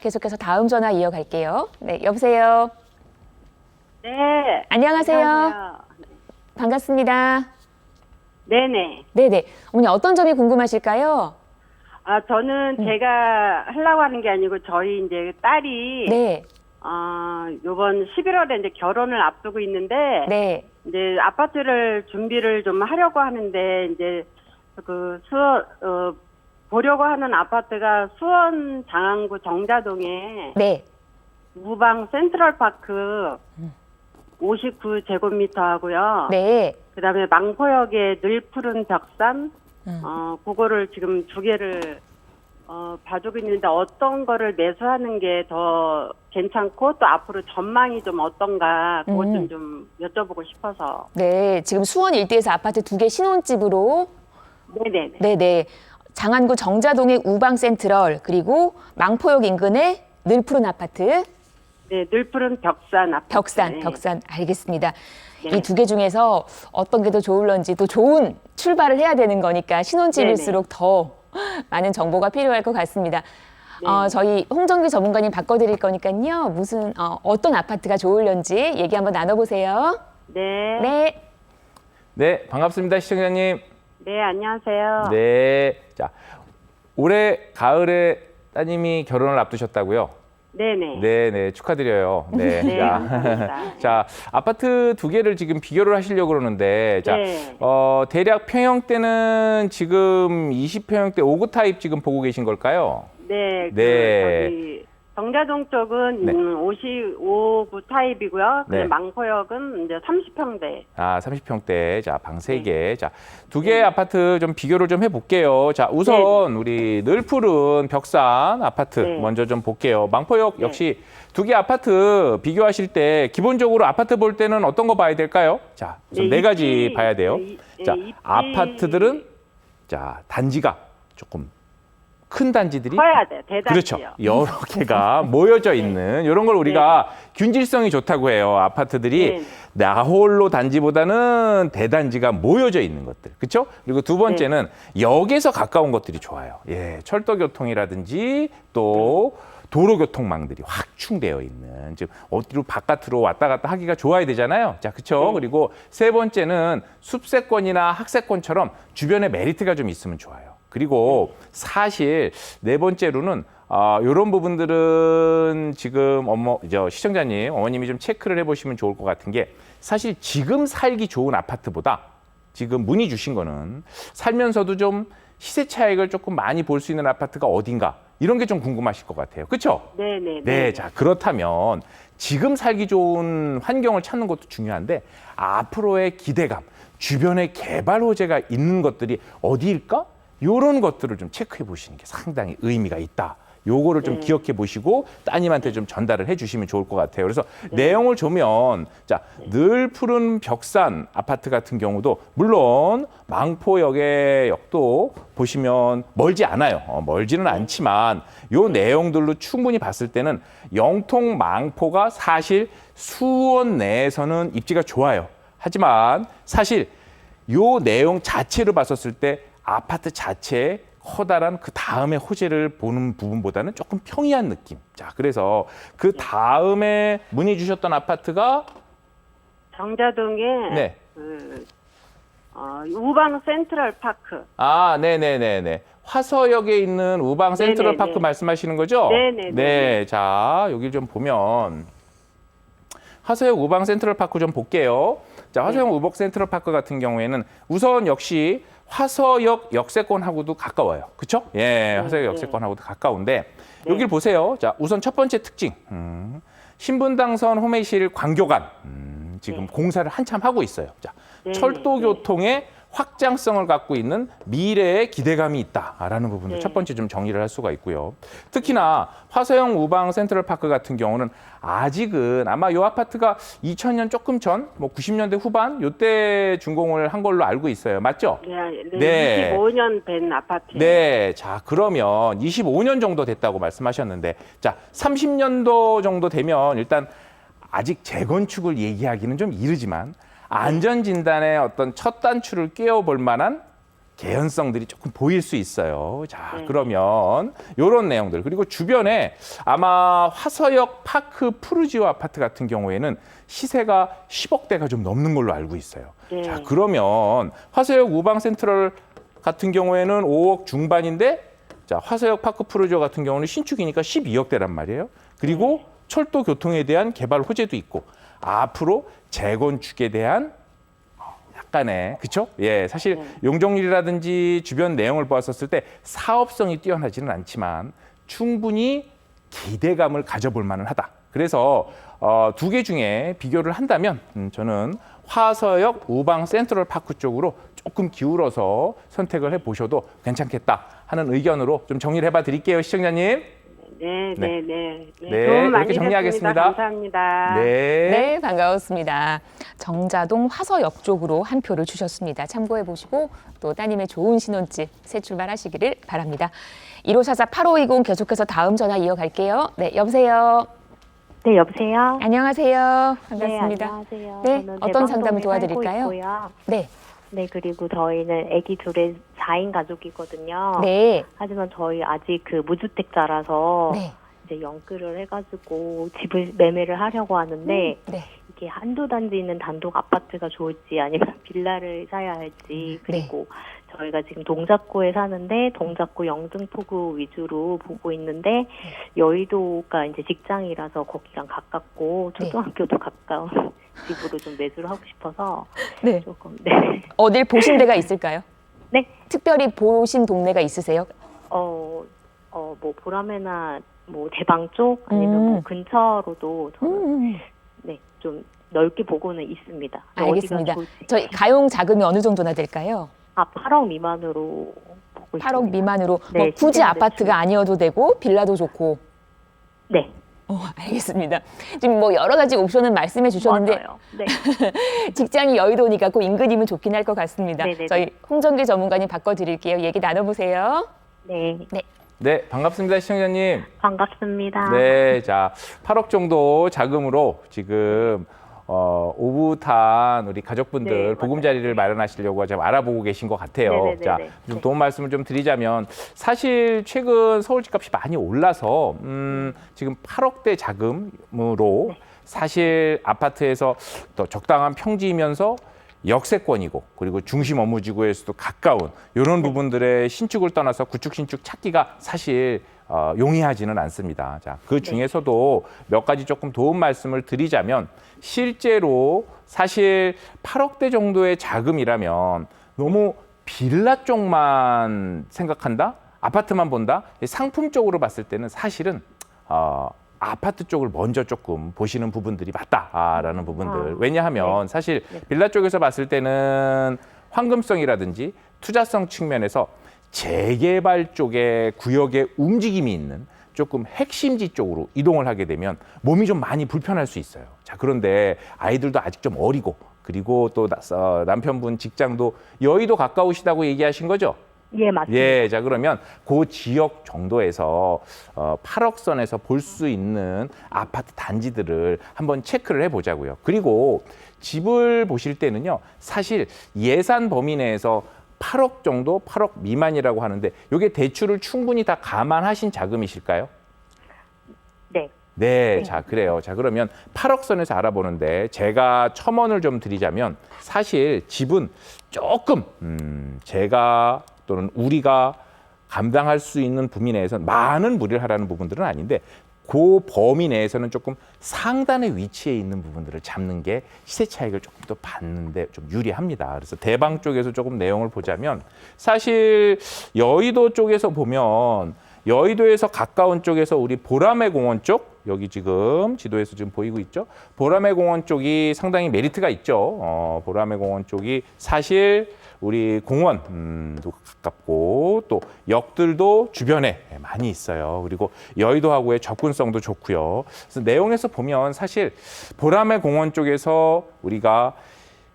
계속해서 다음 전화 이어갈게요. 네, 여보세요. 네. 안녕하세요. 반갑습니다. 네네. 네네. 어머니 어떤 점이 궁금하실까요? 저는 제가 하려고 하는 게 아니고 저희 이제 딸이 네. 요번 11월에 이제 결혼을 앞두고 있는데 네. 이제 아파트를 준비를 좀 하려고 하는데 이제 보려고 하는 아파트가 수원 장안구 정자동에 네. 우방 센트럴파크 59제곱미터 하고요. 네. 그다음에 망포역에 늘푸른 벽산 그거를 지금 두 개를 봐주고 있는데 어떤 거를 매수하는 게 더 괜찮고 또 앞으로 전망이 좀 어떤가 그것 좀 여쭤보고 싶어서. 네. 지금 수원 일대에서 아파트 2개 신혼집으로 네네네. 네네. 장안구 정자동의 우방 센트럴 그리고 망포역 인근의 늘푸른 아파트 네, 늘푸른 벽산 아파트. 벽산, 네. 벽산 알겠습니다. 네. 이 2개 중에서 어떤 게 더 좋을런지 또 좋은 출발을 해야 되는 거니까 신혼집일수록 더 많은 정보가 필요할 것 같습니다. 네. 저희 홍정기 전문가님 바꿔드릴 거니까요. 어떤 아파트가 좋을런지 얘기 한번 나눠보세요. 네. 네. 네, 반갑습니다, 시청자님. 네, 안녕하세요. 네. 자, 올해 가을에 따님이 결혼을 앞두셨다고요? 네네. 네, 축하드려요. 네. 네, 자, 감사합니다. 자, 아파트 2개를 지금 비교를 하시려고 그러는데, 자, 네. 대략 평형대는 지금 20평형대 5구 타입 지금 보고 계신 걸까요? 네. 네. 저기 정자동 쪽은 네. 55구 타입이고요. 네. 망포역은 이제 30평대. 30평대. 자, 방 3개. 자, 2개의 아파트 좀 비교를 좀 해볼게요. 자, 우선 우리 늘푸른 벽산 아파트 네. 먼저 좀 볼게요. 망포역 네. 역시 2개 아파트 비교하실 때 기본적으로 아파트 볼 때는 어떤 거 봐야 될까요? 자, 우선 네, 4가지 입지. 봐야 돼요. 네, 자, 입지. 아파트들은 자, 단지가 조금 큰 단지들이 커야 돼. 대단지요. 그렇죠. 여러 개가 모여져 있는 이런 걸 우리가 균질성이 좋다고 해요. 아파트들이 나홀로 단지보다는 대단지가 모여져 있는 것들. 그렇죠? 그리고 두 번째는 역에서 가까운 것들이 좋아요. 예, 철도교통이라든지 또 도로교통망들이 확충되어 있는 즉 어디로 바깥으로 왔다 갔다 하기가 좋아야 되잖아요. 자, 그렇죠? 그리고 세 번째는 숲세권이나 학세권처럼 주변에 메리트가 좀 있으면 좋아요. 그리고 사실 네 번째로는 이런 부분들은 지금 시청자님, 어머님이 좀 체크를 해보시면 좋을 것 같은 게 사실 지금 살기 좋은 아파트보다 지금 문의 주신 거는 살면서도 좀 시세 차익을 조금 많이 볼 수 있는 아파트가 어딘가 이런 게 좀 궁금하실 것 같아요. 그렇죠? 네네. 네, 자 그렇다면 지금 살기 좋은 환경을 찾는 것도 중요한데 앞으로의 기대감, 주변에 개발 호재가 있는 것들이 어디일까? 이런 것들을 좀 체크해 보시는 게 상당히 의미가 있다. 요거를 좀 기억해 보시고 따님한테 좀 전달을 해 주시면 좋을 것 같아요. 그래서 내용을 보면 자, 늘푸른 벽산 아파트 같은 경우도 물론 망포역의 역도 보시면 멀지 않아요. 멀지는 않지만 요 내용들로 충분히 봤을 때는 영통 망포가 사실 수원 내에서는 입지가 좋아요. 하지만 사실 요 내용 자체로 봤었을 때 아파트 자체에 커다란 그 다음에 호재를 보는 부분보다는 조금 평이한 느낌. 자, 그래서 그 다음에 문의 주셨던 아파트가 정자동에 네. 우방 센트럴파크. 네네네네. 화서역에 있는 우방 센트럴파크 네네네. 말씀하시는 거죠? 네네네. 네, 자, 여기 좀 보면 화서역 우방 센트럴파크 좀 볼게요. 자, 화서역 우방 센트럴파크 같은 경우에는 우선 역시 화서역 역세권하고도 가까워요. 그렇죠? 예, 화서역 역세권하고도 가까운데 여기를 보세요. 자, 우선 첫 번째 특징. 신분당선 호메실 광교간 지금 공사를 한참 하고 있어요. 자, 철도교통의 확장성을 갖고 있는 미래의 기대감이 있다라는 부분을 첫 번째 좀 정리를 할 수가 있고요. 특히나 화서역 우방 센트럴파크 같은 경우는 아직은 아마 이 아파트가 2000년 조금 전, 90년대 후반 요때 준공을 한 걸로 알고 있어요. 맞죠? 네. 25년 된 아파트예요. 네, 자 그러면 25년 정도 됐다고 말씀하셨는데, 자 30년도 정도 되면 일단 아직 재건축을 얘기하기는 좀 이르지만 안전진단의 어떤 첫 단추를 끼워볼 만한 개연성들이 조금 보일 수 있어요. 자, 네. 그러면 요런 내용들. 그리고 주변에 아마 화서역 파크 푸르지오 아파트 같은 경우에는 시세가 10억대가 좀 넘는 걸로 알고 있어요. 네. 자, 그러면 화서역 우방 센트럴 같은 경우에는 5억 중반인데 자, 화서역 파크 푸르지오 같은 경우는 신축이니까 12억대란 말이에요. 그리고 철도 교통에 대한 개발 호재도 있고 앞으로 재건축에 대한 약간의 그렇죠? 예, 사실 용적률이라든지 주변 내용을 보았었을 때 사업성이 뛰어나지는 않지만 충분히 기대감을 가져볼 만은 하다. 그래서 두 개 중에 비교를 한다면 저는 화서역 우방 센트럴 파크 쪽으로 조금 기울어서 선택을 해보셔도 괜찮겠다 하는 의견으로 좀 정리를 해봐 드릴게요, 시청자님. 네, 네. 네, 네. 네, 도움 많이 이렇게 정리하겠습니다. 됐습니다. 감사합니다. 네. 네, 반가웠습니다. 정자동 화서역 쪽으로 한 표를 주셨습니다. 참고해 보시고 또 따님의 좋은 신혼집 새 출발하시기를 바랍니다. 1544-8520 계속해서 다음 전화 이어갈게요. 네, 여보세요. 네, 여보세요? 안녕하세요. 네, 반갑습니다. 안녕하세요. 네, 저는 어떤 상담을 대방동에 도와드릴까요? 살고 있고요. 네, 네, 그리고 저희는 아기 둘의 4인 가족이거든요. 네, 하지만 저희 아직 그 무주택자라서 네, 이제 연끌을 해가지고 집을 매매를 하려고 하는데 네, 이게 한두 단지 있는 단독 아파트가 좋을지 아니면 빌라를 사야 할지 그리고 저희가 지금 동작구에 사는데 동작구 영등포구 위주로 보고 있는데 여의도가 이제 직장이라서 거기랑 가깝고 초등학교도 가까운 집으로 좀 매수를 하고 싶어서 네. 조금 네. 어딜 보신 데가 있을까요? 네. 특별히 보신 동네가 있으세요? 뭐 보라매나 뭐 대방 쪽 아니면 뭐 근처로도 저는 네, 좀 넓게 보고는 있습니다. 알겠습니다. 어디가 좋을지. 저희 가용 자금이 어느 정도나 될까요? 8억 미만으로 보고 8억 있습니다. 미만으로 네, 뭐 굳이 신세대 아파트가 아니어도 되고 빌라도 좋고. 네. 알겠습니다. 지금 뭐 여러 가지 옵션은 말씀해 주셨는데 맞아요. 네. 직장이 여의도니까 꼭 인근이면 좋긴 할 것 같습니다. 네네네. 저희 홍정기 전문가님 바꿔드릴게요. 얘기 나눠보세요. 네. 네, 반갑습니다, 시청자님. 반갑습니다. 네, 자, 8억 정도 자금으로 지금 오붓한 우리 가족분들 네, 맞아요. 보금자리를 마련하시려고 좀 알아보고 계신 것 같아요. 네네네네. 자, 좀 도움 말씀을 좀 드리자면 사실 최근 서울 집값이 많이 올라서 지금 8억대 자금으로 사실 아파트에서 또 적당한 평지이면서 역세권이고 그리고 중심 업무지구에서도 가까운 이런 부분들의 신축을 떠나서 구축 신축 찾기가 사실 용이하지는 않습니다. 자, 그 중에서도 몇 가지 조금 도움 말씀을 드리자면 실제로 사실 8억대 정도의 자금이라면 너무 빌라 쪽만 생각한다? 아파트만 본다? 상품 쪽으로 봤을 때는 사실은 아파트 쪽을 먼저 조금 보시는 부분들이 맞다라는 부분들. 왜냐하면 사실 빌라 쪽에서 봤을 때는 황금성이라든지 투자성 측면에서 재개발 쪽의 구역에 움직임이 있는 조금 핵심지 쪽으로 이동을 하게 되면 몸이 좀 많이 불편할 수 있어요. 자, 그런데 아이들도 아직 좀 어리고 그리고 또 남편분 직장도 여의도 가까우시다고 얘기하신 거죠? 예, 맞습니다. 예, 자, 그러면 그 지역 정도에서 8억 선에서 볼 수 있는 아파트 단지들을 한번 체크를 해보자고요. 그리고 집을 보실 때는요, 사실 예산 범위 내에서 8억 정도, 8억 미만이라고 하는데 이게 대출을 충분히 다 감안하신 자금이실까요? 네. 네, 자, 그래요. 자, 그러면 8억 선에서 알아보는데 제가 첨언을 좀 드리자면 사실 집은 조금 제가 또는 우리가 감당할 수 있는 범위 내에서 많은 무리를 하라는 부분들은 아닌데 그 범위 내에서는 조금 상단의 위치에 있는 부분들을 잡는 게 시세 차익을 조금 더 받는데 좀 유리합니다. 그래서 대방 쪽에서 조금 내용을 보자면 사실 여의도 쪽에서 보면 여의도에서 가까운 쪽에서 우리 보라매 공원 쪽 여기 지금 지도에서 지금 보이고 있죠. 보라매 공원 쪽이 상당히 메리트가 있죠. 보라매 공원 쪽이 사실 우리 공원도 가깝고 또 역들도 주변에 많이 있어요. 그리고 여의도하고의 접근성도 좋고요. 그래서 내용에서 보면 사실 보라매 공원 쪽에서 우리가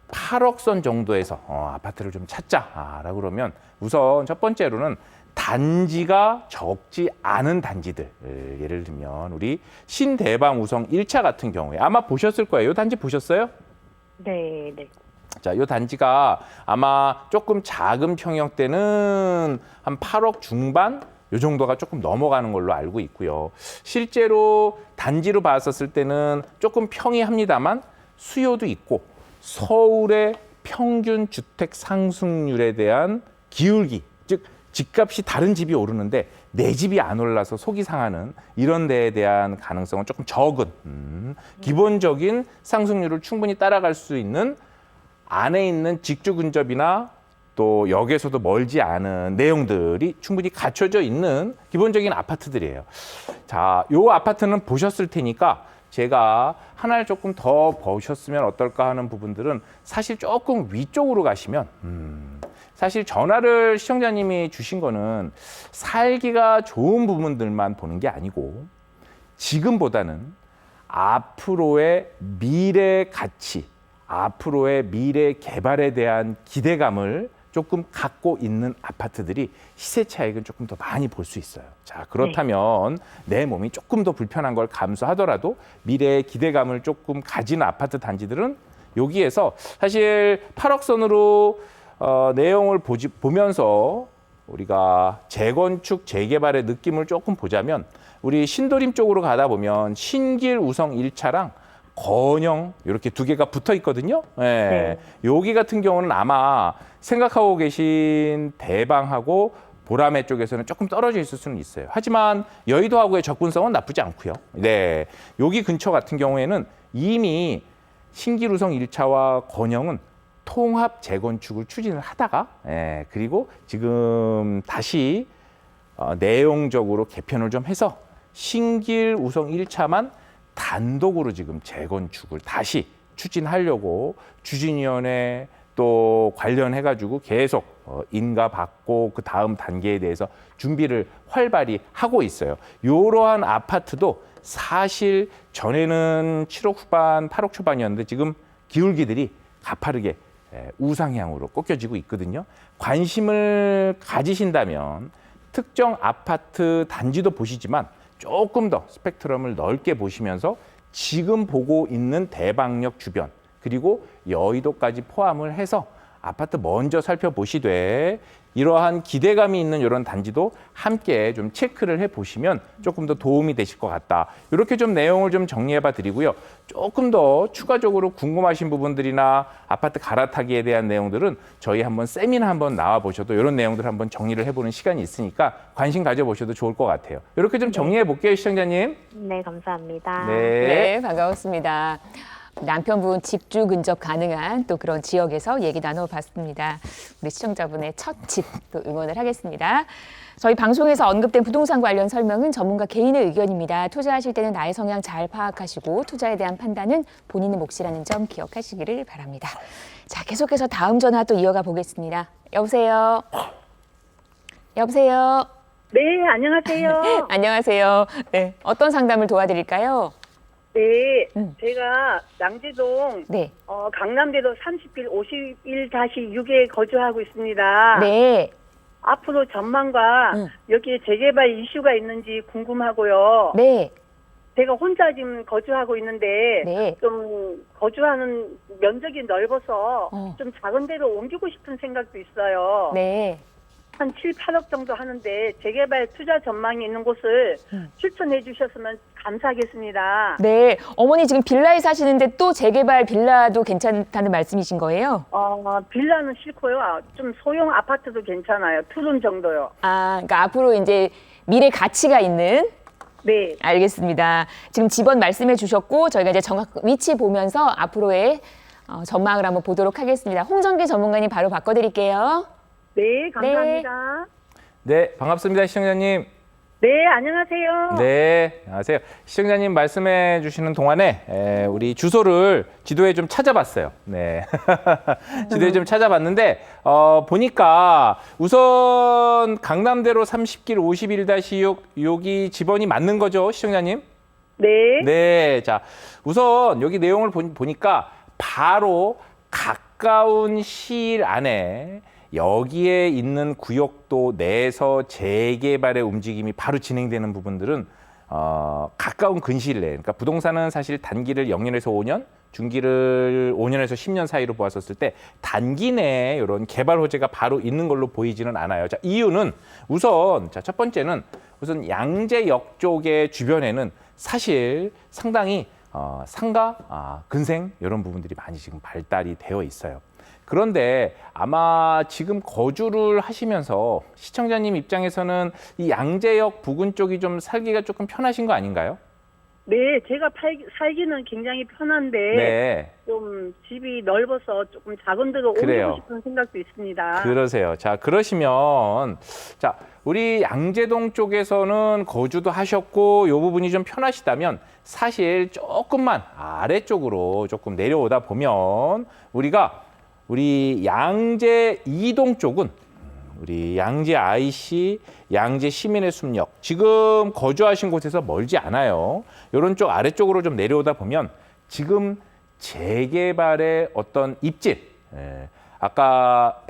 8억 선 정도에서 아파트를 좀 찾자라고 그러면 우선 첫 번째로는 단지가 적지 않은 단지들, 예를 들면 우리 신대방 우성 1차 같은 경우에 아마 보셨을 거예요. 이 단지 보셨어요? 네, 네. 자, 이 단지가 아마 조금 작은 평형대는 한 8억 중반 요 정도가 조금 넘어가는 걸로 알고 있고요. 실제로 단지로 봤었을 때는 조금 평이합니다만 수요도 있고 서울의 평균 주택 상승률에 대한 기울기, 즉 집값이 다른 집이 오르는데 내 집이 안 올라서 속이 상하는 이런 데에 대한 가능성은 조금 적은 기본적인 상승률을 충분히 따라갈 수 있는 안에 있는 직주 근접이나 또 역에서도 멀지 않은 내용들이 충분히 갖춰져 있는 기본적인 아파트들이에요. 자, 요 아파트는 보셨을 테니까 제가 하나를 조금 더 보셨으면 어떨까 하는 부분들은 사실 조금 위쪽으로 가시면 사실 전화를 시청자님이 주신 거는 살기가 좋은 부분들만 보는 게 아니고 지금보다는 앞으로의 미래 가치, 앞으로의 미래 개발에 대한 기대감을 조금 갖고 있는 아파트들이 시세 차익은 조금 더 많이 볼 수 있어요. 자, 그렇다면 내 몸이 조금 더 불편한 걸 감수하더라도 미래의 기대감을 조금 가진 아파트 단지들은 여기에서 사실 8억 선으로 내용을 보면서 우리가 재건축, 재개발의 느낌을 조금 보자면 우리 신도림 쪽으로 가다 보면 신길 우성 1차랑 건영 이렇게 두 개가 붙어 있거든요. 예. 네. 여기 같은 경우는 아마 생각하고 계신 대방하고 보라매 쪽에서는 조금 떨어져 있을 수는 있어요. 하지만 여의도하고의 접근성은 나쁘지 않고요. 네. 여기 근처 같은 경우에는 이미 신기루성 1차와 건영은 통합 재건축을 추진을 하다가 그리고 지금 다시 내용적으로 개편을 좀 해서 신길 우성 1차만 단독으로 지금 재건축을 다시 추진하려고 추진위원회 또 관련해가지고 계속 인가 받고 그 다음 단계에 대해서 준비를 활발히 하고 있어요. 이러한 아파트도 사실 전에는 7억 후반, 8억 초반이었는데 지금 기울기들이 가파르게 우상향으로 꺾여지고 있거든요. 관심을 가지신다면 특정 아파트 단지도 보시지만 조금 더 스펙트럼을 넓게 보시면서 지금 보고 있는 대방역 주변 그리고 여의도까지 포함을 해서 아파트 먼저 살펴보시되 이러한 기대감이 있는 이런 단지도 함께 좀 체크를 해보시면 조금 더 도움이 되실 것 같다. 이렇게 좀 내용을 좀 정리해봐 드리고요. 조금 더 추가적으로 궁금하신 부분들이나 아파트 갈아타기에 대한 내용들은 저희 한번 세미나 한번 나와보셔도 이런 내용들 한번 정리를 해보는 시간이 있으니까 관심 가져보셔도 좋을 것 같아요. 이렇게 좀 정리해볼게요, 시청자님. 네, 감사합니다. 네, 반가웠습니다. 남편분 직주 근접 가능한 또 그런 지역에서 얘기 나눠봤습니다. 우리 시청자분의 첫 집 또 응원을 하겠습니다. 저희 방송에서 언급된 부동산 관련 설명은 전문가 개인의 의견입니다. 투자하실 때는 나의 성향 잘 파악하시고 투자에 대한 판단은 본인의 몫이라는 점 기억하시기를 바랍니다. 자, 계속해서 다음 전화 또 이어가 보겠습니다. 여보세요. 여보세요. 네, 안녕하세요. 안녕하세요. 네, 어떤 상담을 도와드릴까요? 네, 제가 낭지동 네. 강남대로 30길 51-6에 거주하고 있습니다. 네. 앞으로 전망과 여기에 재개발 이슈가 있는지 궁금하고요. 네. 제가 혼자 지금 거주하고 있는데 네. 좀 거주하는 면적이 넓어서 좀 작은 데로 옮기고 싶은 생각도 있어요. 네. 한 7, 8억 정도 하는데 재개발 투자 전망이 있는 곳을 추천해 주셨으면 감사하겠습니다. 네. 어머니 지금 빌라에 사시는데 또 재개발 빌라도 괜찮다는 말씀이신 거예요? 빌라는 싫고요. 좀 소형 아파트도 괜찮아요. 투룸 정도요. 아, 그러니까 앞으로 이제 미래 가치가 있는. 네. 알겠습니다. 지금 집원 말씀해 주셨고 저희가 이제 정확 위치 보면서 앞으로의 전망을 한번 보도록 하겠습니다. 홍정기 전문가님 바로 바꿔드릴게요. 네, 감사합니다. 네, 반갑습니다, 시청자님. 네, 안녕하세요. 네, 안녕하세요. 시청자님 말씀해 주시는 동안에 우리 주소를 지도에 좀 찾아봤어요. 네. 지도에 좀 찾아봤는데 보니까 우선 강남대로 30길 51-6 여기 집원이 맞는 거죠, 시청자님? 네. 네. 자, 우선 여기 내용을 보니까 바로 가까운 시일 안에 여기에 있는 구역도 내에서 재개발의 움직임이 바로 진행되는 부분들은 가까운 근시일 내에, 그러니까 부동산은 사실 단기를 0년에서 5년, 중기를 5년에서 10년 사이로 보았었을 때 단기 내에 이런 개발 호재가 바로 있는 걸로 보이지는 않아요. 자, 이유는 우선 첫 번째는 우선 양재역 쪽의 주변에는 사실 상당히 상가, 근생 이런 부분들이 많이 지금 발달이 되어 있어요. 그런데 아마 지금 거주를 하시면서 시청자님 입장에서는 이 양재역 부근 쪽이 좀 살기가 조금 편하신 거 아닌가요? 네, 제가 살기는 굉장히 편한데 네. 좀 집이 넓어서 조금 작은 데로 그래요. 옮기고 싶은 생각도 있습니다. 그러세요. 자, 그러시면 자, 우리 양재동 쪽에서는 거주도 하셨고 이 부분이 좀 편하시다면 사실 조금만 아래쪽으로 조금 내려오다 보면 우리 양재 이동 쪽은 우리 양재 IC, 양재 시민의 숲역 지금 거주하신 곳에서 멀지 않아요. 이런 쪽 아래쪽으로 좀 내려오다 보면 지금 재개발의 어떤 입지, 아까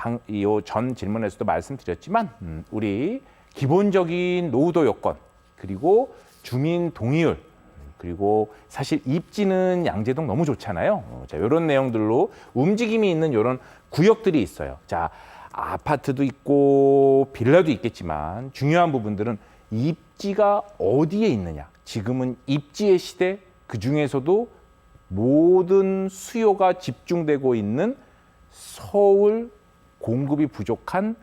전 질문에서도 말씀드렸지만 우리 기본적인 노후도 요건 그리고 주민 동의율 그리고 사실 입지는 양재동 너무 좋잖아요. 자, 이런 내용들로 움직임이 있는 이런 구역들이 있어요. 자, 아파트도 있고 빌라도 있겠지만 중요한 부분들은 입지가 어디에 있느냐. 지금은 입지의 시대, 그중에서도 모든 수요가 집중되고 있는 서울 공급이 부족한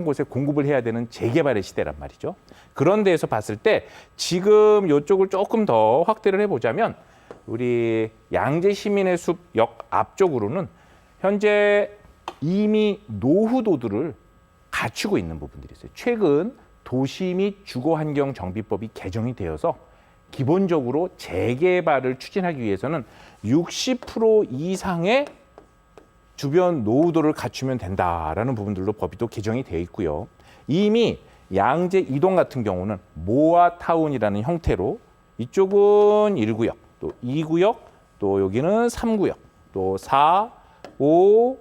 곳에 공급을 해야 되는 재개발의 시대란 말이죠. 그런 데에서 봤을 때 지금 이쪽을 조금 더 확대를 해보자면 우리 양재 시민의 숲역 앞쪽으로는 현재 이미 노후도들을 갖추고 있는 부분들이 있어요. 최근 도시 및 주거환경정비법이 개정이 되어서 기본적으로 재개발을 추진하기 위해서는 60% 이상의 주변 노후도를 갖추면 된다라는 부분들로 법이 또 개정이 되어 있고요. 이미 양재 이동 같은 경우는 모아타운이라는 형태로 이쪽은 1구역, 또 2구역, 또 여기는 3구역, 또 4, 5,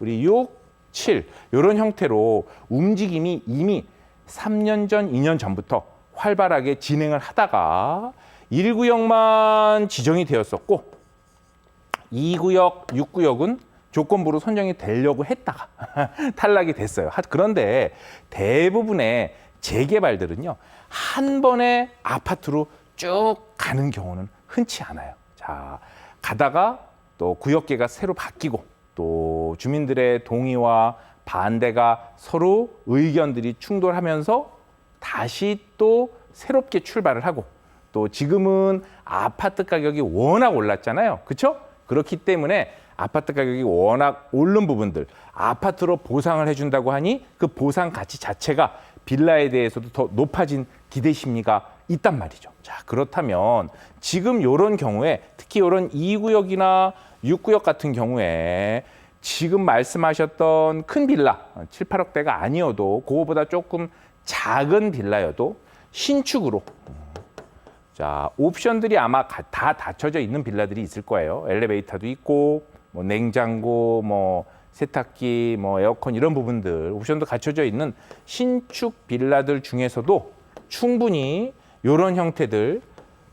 우리 6, 7 이런 형태로 움직임이 이미 3년 전, 2년 전부터 활발하게 진행을 하다가 1구역만 지정이 되었었고 2구역, 6구역은 조건부로 선정이 되려고 했다가 탈락이 됐어요. 그런데 대부분의 재개발들은요, 한 번에 아파트로 쭉 가는 경우는 흔치 않아요. 자, 가다가 또 구역계가 새로 바뀌고 또 주민들의 동의와 반대가 서로 의견들이 충돌하면서 다시 또 새롭게 출발을 하고 또 지금은 아파트 가격이 워낙 올랐잖아요. 그렇죠? 그렇기 때문에 아파트 가격이 워낙 오른 부분들 아파트로 보상을 해준다고 하니 그 보상 가치 자체가 빌라에 대해서도 더 높아진 기대 심리가 있단 말이죠. 자, 그렇다면 지금 이런 경우에 특히 이런 2구역이나 6구역 같은 경우에 지금 말씀하셨던 큰 빌라 7, 8억대가 아니어도 그거보다 조금 작은 빌라여도 신축으로 자, 옵션들이 아마 다 갖춰져 있는 빌라들이 있을 거예요. 엘리베이터도 있고 뭐 냉장고, 뭐 세탁기, 뭐 에어컨 이런 부분들 옵션도 갖춰져 있는 신축 빌라들 중에서도 충분히 이런 형태들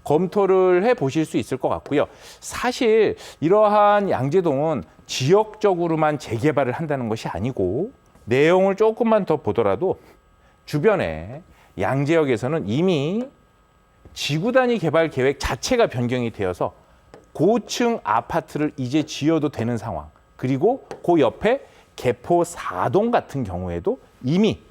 검토를 해 보실 수 있을 것 같고요. 사실 이러한 양재동은 지역적으로만 재개발을 한다는 것이 아니고 내용을 조금만 더 보더라도 주변에 양재역에서는 이미 지구 단위 개발 계획 자체가 변경이 되어서 고층 아파트를 이제 지어도 되는 상황. 그리고 그 옆에 개포 4동 같은 경우에도 이미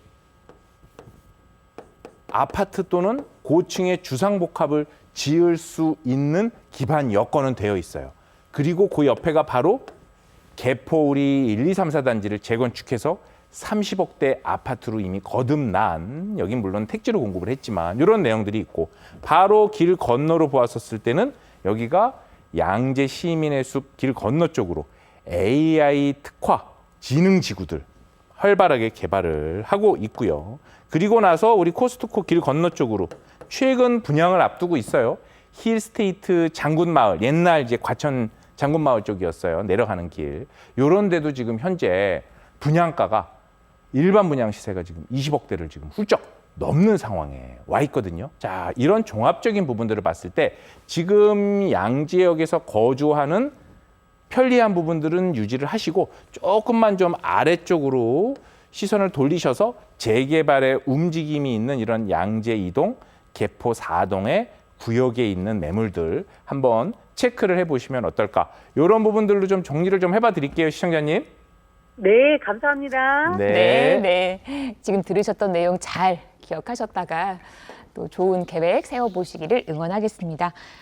아파트 또는 고층의 주상복합을 지을 수 있는 기반 여건은 되어 있어요. 그리고 그 옆에가 바로 개포 우리 1, 2, 3, 4단지를 재건축해서 30억대 아파트로 이미 거듭난, 여긴 물론 택지로 공급을 했지만 이런 내용들이 있고 바로 길 건너로 보았었을 때는 여기가 양재 시민의 숲 길 건너 쪽으로 AI 특화 지능지구들 활발하게 개발을 하고 있고요. 그리고 나서 우리 코스트코 길 건너 쪽으로 최근 분양을 앞두고 있어요. 힐스테이트 장군마을, 옛날 이제 과천 장군마을 쪽이었어요. 내려가는 길. 요런 데도 지금 현재 분양가가 일반 분양 시세가 지금 20억대를 지금 훌쩍 넘는 상황에 와 있거든요. 자, 이런 종합적인 부분들을 봤을 때 지금 양지역에서 거주하는 편리한 부분들은 유지를 하시고 조금만 좀 아래쪽으로 시선을 돌리셔서 재개발의 움직임이 있는 이런 양재 2동, 개포 4동의 구역에 있는 매물들 한번 체크를 해보시면 어떨까. 이런 부분들로 좀 정리를 좀 해봐 드릴게요, 시청자님. 네, 감사합니다. 네, 네. 지금 들으셨던 내용 잘 기억하셨다가 또 좋은 계획 세워보시기를 응원하겠습니다.